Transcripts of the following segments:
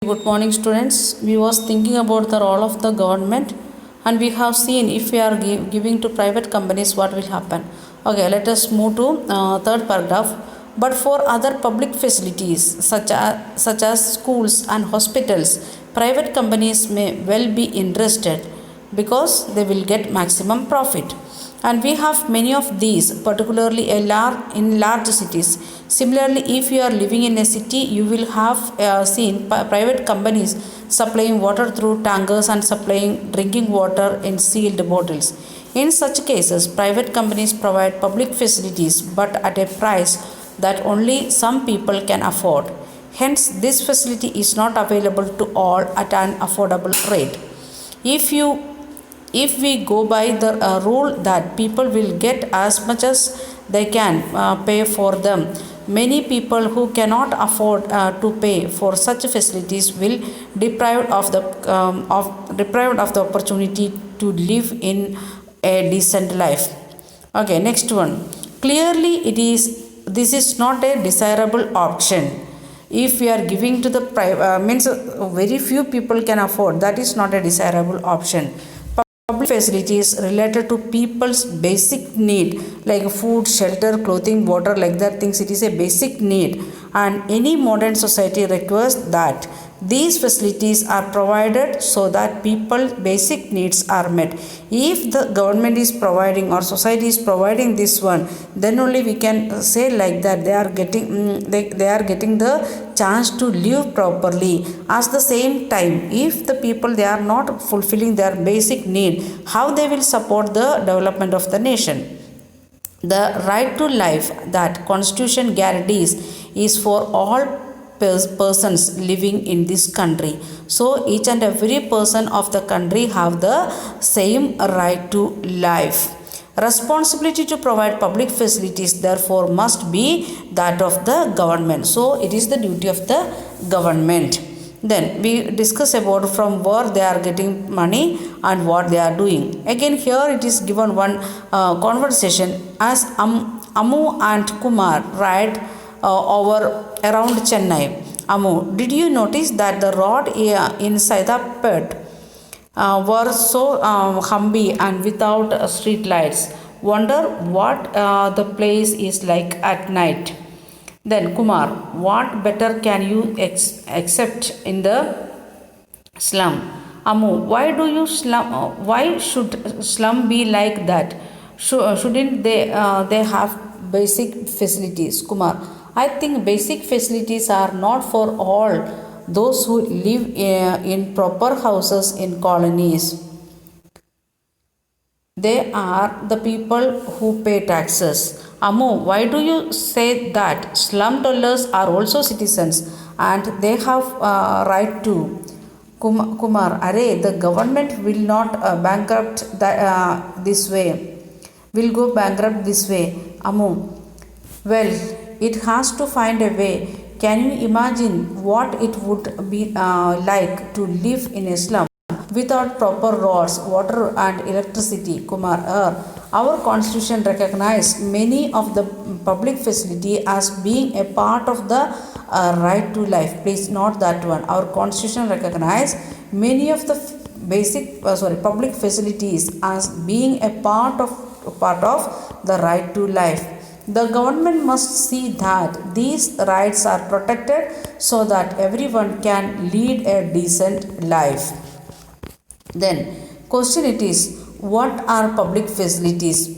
Good morning, students. We was thinking about the role of the government, and we have seen if we are giving to private companies, what will happen. Okay, let us move to third paragraph. But for other public facilities such as schools and hospitals, private companies may well be interested because they will get maximum profit, and we have many of these, particularly in large cities. Similarly, if you are living in a city, you will have seen private companies supplying water through tankers and supplying drinking water in sealed bottles. In such cases, private companies provide public facilities but at a price that only some people can afford. Hence, this facility is not available to all at an affordable rate. If we go by the rule that people will get as much as they can pay for them, many people who cannot afford to pay for such facilities will deprived of the opportunity to live in a decent life. Okay, next one. Clearly, this is not a desirable option. If we are giving to the means very few people can afford, that is not a desirable option. Public facilities related to people's basic need like food, shelter, clothing, water, like that things, it is a basic need, and any modern society requires that these facilities are provided so that people's basic needs are met. If the government is providing or society is providing this one, then only we can say like that they are getting the chance to live properly. At the same time, if the people they are not fulfilling their basic need, how they will support the development of the nation? The right to life that constitution guarantees is for all persons living in this country. So each and every person of the country have the same right to life. Responsibility to provide public facilities therefore must be that of the government. So it is the duty of the government. Then we discuss about from where they are getting money and what they are doing. Again, here it is given one conversation as Amu and Kumar ride over around Chennai. Amu, did you notice that the road in Saidapet were so humpy and without street lights? Wonder what the place is like at night. Then Kumar, what better can you accept in the slum? Amu, why do you slum? Why should slum be like that? Shouldn't they have basic facilities? Kumar, I think basic facilities are not for all those who live in proper houses in colonies. They are the people who pay taxes. Amu, why do you say that? Slum dwellers are also citizens and they have right to. Kumar, array, the government will not bankrupt this way. Will go bankrupt this way. Amu, well, it has to find a way. Can you imagine what it would be like to live in a slum without proper roads, water and electricity? Kumar, our constitution recognizes many of the public facility as being a part of the right to life. Please note that one. Our constitution recognizes many of the public facilities as being a part of the right to life. The government must see that these rights are protected so that everyone can lead a decent life. Then, question it is, what are public facilities?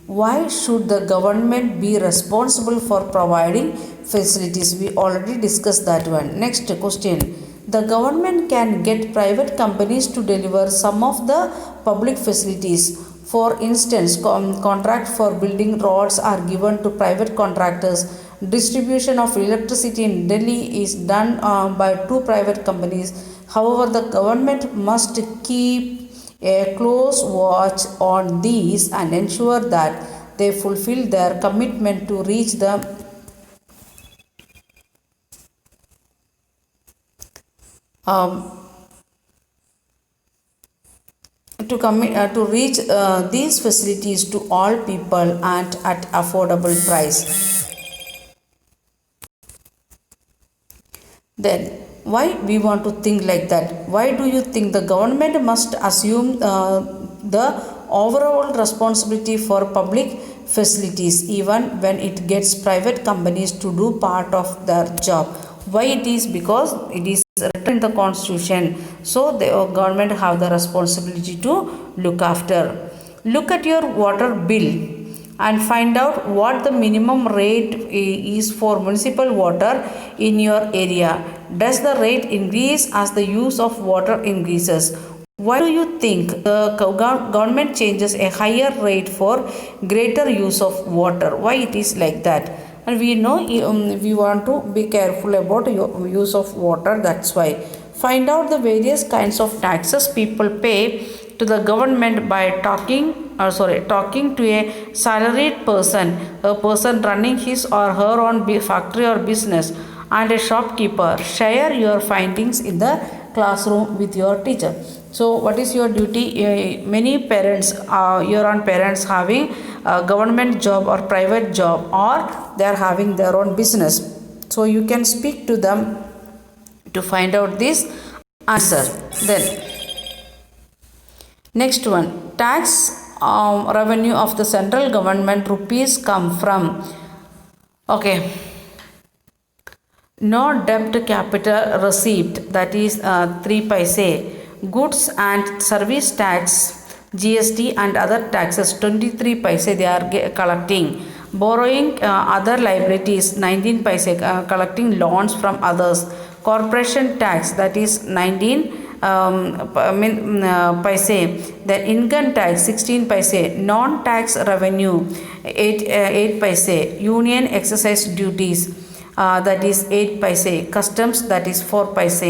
Why should the government be responsible for providing facilities? We already discussed that one. Next question. The government can get private companies to deliver some of the public facilities. For instance, contract for building roads are given to private contractors. Distribution of electricity in Delhi is done by two private companies. However, the government must keep a close watch on these and ensure that they fulfill their commitment to reach the reach these facilities to all people and at affordable price. Then Why we want to think like that? Why do you think the government must assume the overall responsibility for public facilities even when it gets private companies to do part of their job? Why it is? Because it is written in the constitution, so the government have the responsibility to look after. Look at your water bill and find out what the minimum rate is for municipal water in your area. Does the rate increase as the use of water increases? Why do you think the government changes a higher rate for greater use of water? Why it is like that? And we know we want to be careful about your use of water. That's why find out the various kinds of taxes people pay to the government by talking to a salaried person, a person running his or her own factory or business, and a shopkeeper. Share your findings in the classroom with your teacher. So what is your duty? Many parents, your own parents having a government job or private job, or they are having their own business. So you can speak to them to find out this answer. Then next one, tax revenue of the central government rupees come from. Okay, no debt capital receipt, that is 3 paise. Goods and service tax, GST and other taxes 23 paise they are collecting. Borrowing other liabilities 19 paise, collecting loans from others. Corporation tax, that is 19 paise. The income tax 16 paise. Non-tax revenue 8 paise. Union exercise duties, that is 8 paise. Customs, that is 4 paise.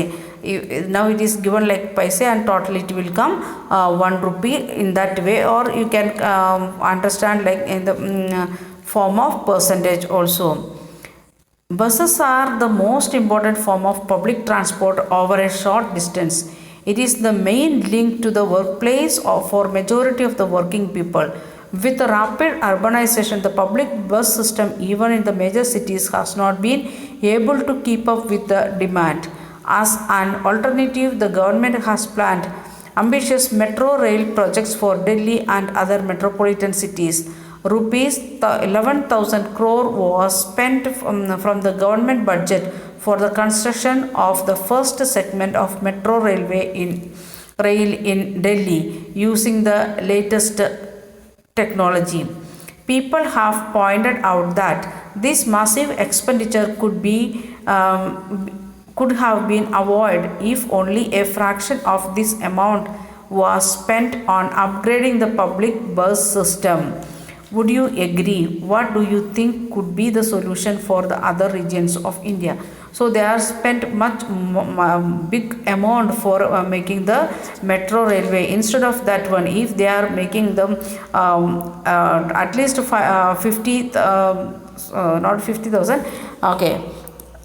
Now it is given like paise and total it will come 1 rupee in that way, or you can understand like in the form of percentage also. Buses are the most important form of public transport over a short distance. It is the main link to the workplace for majority of the working people. With the rapid urbanization, the public bus system even in the major cities has not been able to keep up with the demand. As an alternative, the government has planned ambitious metro rail projects for Delhi and other metropolitan cities. Rupees 11,000 crore was spent from the government budget for the construction of the first segment of metro rail in Delhi using the latest technology. People have pointed out that this massive expenditure could have been avoided if only a fraction of this amount was spent on upgrading the public bus system. Would you agree? What do you think could be the solution for the other regions of India? So they are spent much big amount for making the metro railway. Instead of that one, if they are making them at least 50 not 50,000, okay,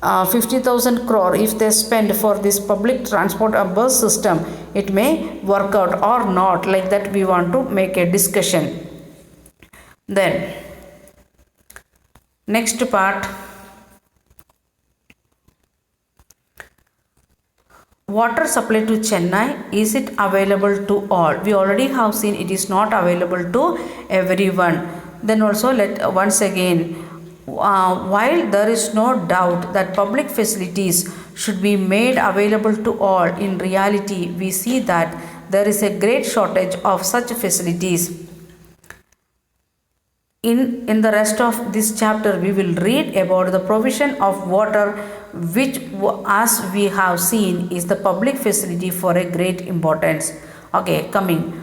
50,000 crore if they spend for this public transport bus system, it may work out or not. Like that we want to make a discussion. Then next part, water supply to Chennai, is it available to all? We already have seen it is not available to everyone. Then also let once again, while there is no doubt that public facilities should be made available to all, in reality we see that there is a great shortage of such facilities. In the rest of this chapter we will read about the provision of water, which as we have seen is the public facility for a great importance. Okay, coming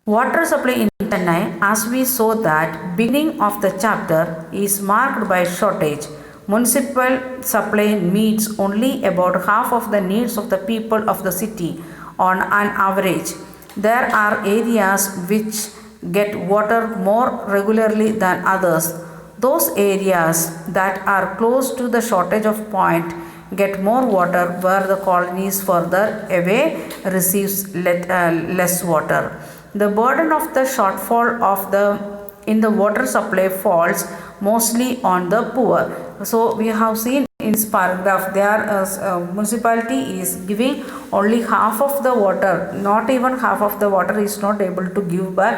water supply in Chennai, as we saw that beginning of the chapter is marked by shortage. Municipal supply meets only about half of the needs of the people of the city on an average. There are areas which get water more regularly than others. Those areas that are close to the shortage of point get more water, where the colonies further away receives less water. The burden of the shortfall in the water supply falls mostly on the poor. So we have seen means paragraph, their municipality is giving only half of the water, not even half of the water is not able to give by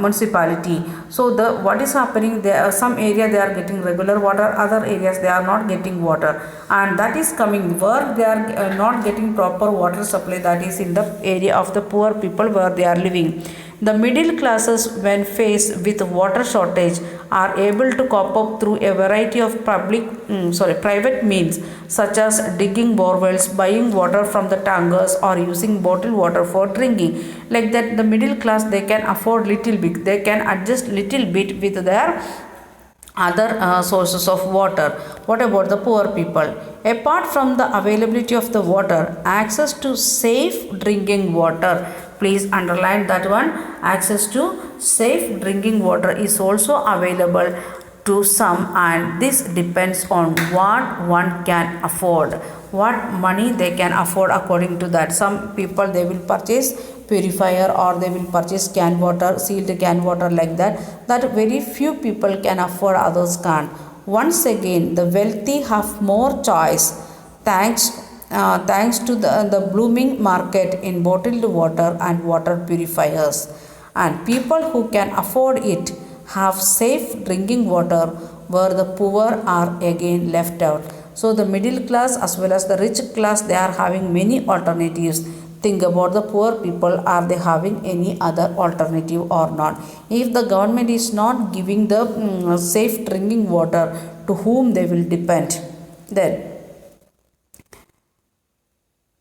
municipality. So the what is happening, there some area they are getting regular water, other areas they are not getting water, and that is coming where they are not getting proper water supply, that is in the area of the poor people where they are living. The middle classes, when faced with water shortage, are able to cope up through a variety of private means, such as digging borewells, buying water from the tankers, or using bottled water for drinking. Like that, the middle class, they can afford little bit, they can adjust little bit with their other sources of water. What about the poor people? Apart from the availability of the water, access to safe drinking water, please underline that one, access to safe drinking water is also available to some, and this depends on what one can afford, what money they can afford. According to that, some people they will purchase purifier, or they will purchase canned water, sealed canned water, like that very few people can afford, others can't. Once again, the wealthy have more choice thanks to the blooming market in bottled water and water purifiers, and people who can afford it have safe drinking water, where the poor are again left out. So the middle class as well as the rich class, they are having many alternatives. Think about the poor people, are they having any other alternative or not? If the government is not giving the safe drinking water, to whom they will depend then?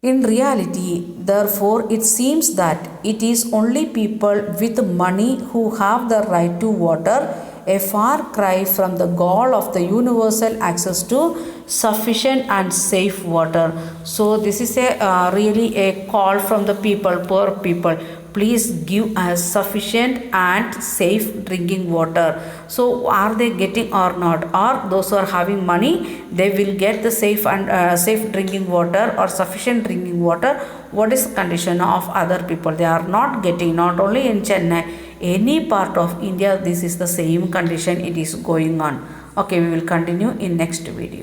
In reality, therefore, it seems that it is only people with money who have the right to water, a far cry from the goal of the universal access to sufficient and safe water. So this is a really a call from the people, poor people. Please give us sufficient and safe drinking water. So are they getting or not? Or those who are having money, they will get the safe and safe drinking water or sufficient drinking water. What is the condition of other people? They are not getting, not only in Chennai, any part of India, this is the same condition it is going on. Okay, we will continue in next video.